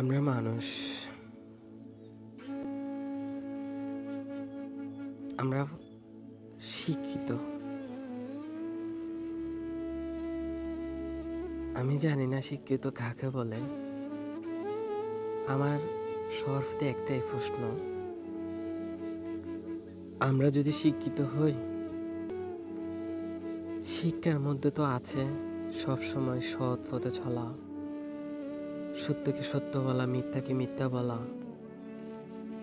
আমরা মানুষ, আমরা শিক্ষিত। আমি জানি না শিক্ষিত কাকে বলে। আমার সর্বদা একটাই প্রশ্ন, আমরা যদি শিক্ষিত হই, শিক্ষার মধ্যে তো আছে সবসময় সৎ পথে চলা, সত্যকে সত্য বলা, মিথ্যাকে মিথ্যা বলা,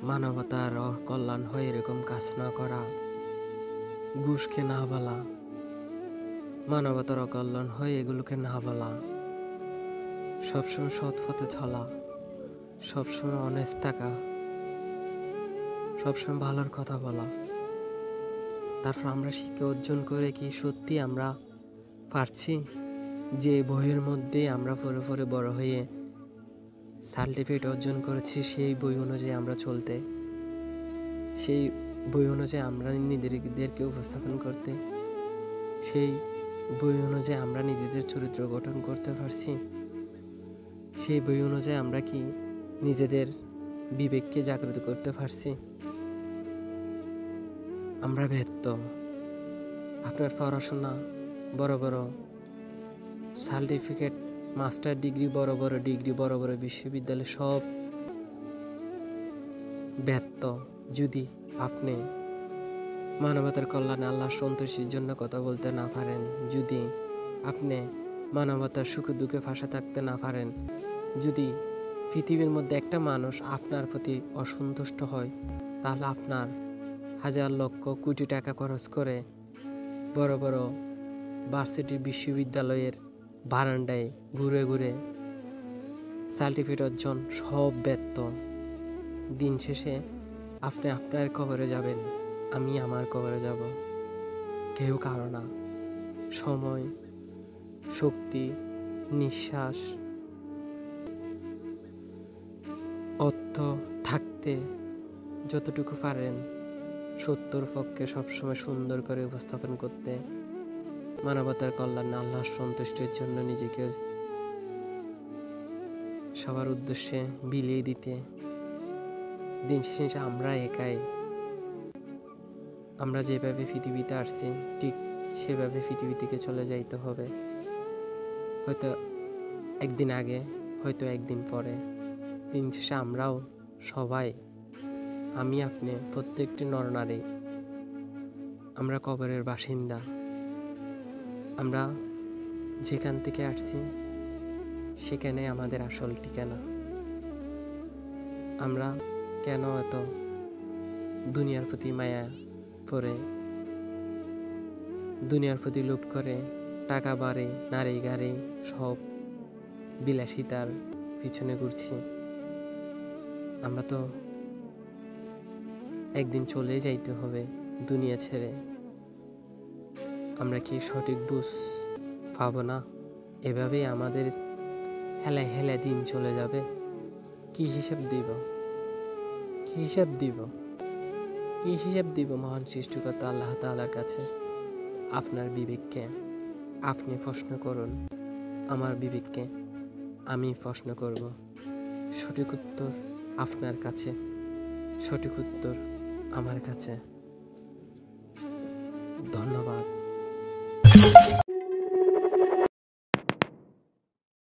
মানবতার কল্যাণ হয় এরকম কাজ না করা, ঘুষকে না বলা, মানবতার অকল্যাণ হয় এগুলোকে না বলা, সবসময় সৎ পথে চলা, সবসময় অনেস্ট থাকা, সবসময় ভালোর কথা বলা। তারপর আমরা শিক্ষা অর্জন করে কি সত্যি আমরা পারছি যে বইয়ের মধ্যে আমরা পরে পরে বড় হয়ে সার্টিফিকেট অর্জন করেছি সেই বই অনুযায়ী আমরা চলতে, সেই বই অনুযায়ী আমরা নিজেদেরকে উপস্থাপন করতে, সেই বই অনুযায়ী আমরা নিজেদের চরিত্র গঠন করতে পারছি, সেই বই অনুযায়ী আমরা কি নিজেদের বিবেককে জাগ্রত করতে পারছি? আমরা ব্যর্থ। আপনার পড়াশোনা বড় বড় সার্টিফিকেট, মাস্টার ডিগ্রি, বড় বড় ডিগ্রি, বড় বড় বিশ্ববিদ্যালয় সব ব্যর্থ যদি আপনি মানবতার কল্যাণে আল্লাহর সন্তুষ্টির জন্য কথা বলতে না পারেন, যদি আপনি মানবতার সুখে দুঃখে ফাঁসে থাকতে না পারেন, যদি পৃথিবীর মধ্যে একটা মানুষ আপনার প্রতি অসন্তুষ্ট হয়, তাহলে আপনার হাজার লক্ষ কোটি টাকা খরচ করে বড় বড় ভার্সিটি বিশ্ববিদ্যালয়ের বারান্দায় ঘুরে ঘুরে সার্টিফিকেট অর্জন সব ব্যর্থ। দিন শেষে আপনি আপনার কবরে যাবেন, আমি আমার কবরে যাব। কেউ কারো না। সময়, শক্তি, নিঃশ্বাস, অর্থ থাকতে যতটুকু পারেন সত্যর পক্ষে সবসময় সুন্দর করে উপস্থাপন করতে, মানবতার কল্যাণে আল্লাহর সন্তুষ্টির জন্য নিজেকে সবার উদ্দেশ্যে বিলিয়ে দিতে। দিন শেষে আমরা একাই, আমরা যেভাবে পৃথিবীতে আসছি ঠিক সেভাবে পৃথিবী থেকে চলে যাইতে হবে। হয়তো একদিন আগে, হয়তো একদিন পরে। দিন শেষে আমরাও সবাই, আমি আপনি প্রত্যেকটি নরনারী, আমরা কবরের বাসিন্দা। আমরা যেখান থেকে আসছি সেখানে আমাদের আসল ঠিকানা। আমরা কেন এত দুনিয়ার প্রতি মায়া পড়ে, দুনিয়ার প্রতি লোভ করে, টাকা বাড়ে, নারী গাড়ি সব বিলাসিতার পিছনে ঘুরছি? আমরা তো একদিন চলে যাইতে হবে দুনিয়া ছেড়ে। আমরা কি সঠিক বুঝ পাবো না? এভাবেই আমাদের হেলায় হেলায় দিন চলে যাবে। কি হিসাব দিব? কি হিসাব দিব? কি হিসাব দিব মহান সৃষ্টিকর্তা আল্লাহ তাআলার কাছে? আপনার বিবেককে আপনি প্রশ্ন করুন, আমার বিবেককে আমি প্রশ্ন করব। সঠিক উত্তর আপনার কাছে, সঠিক উত্তর আমার কাছে। ধন্যবাদ।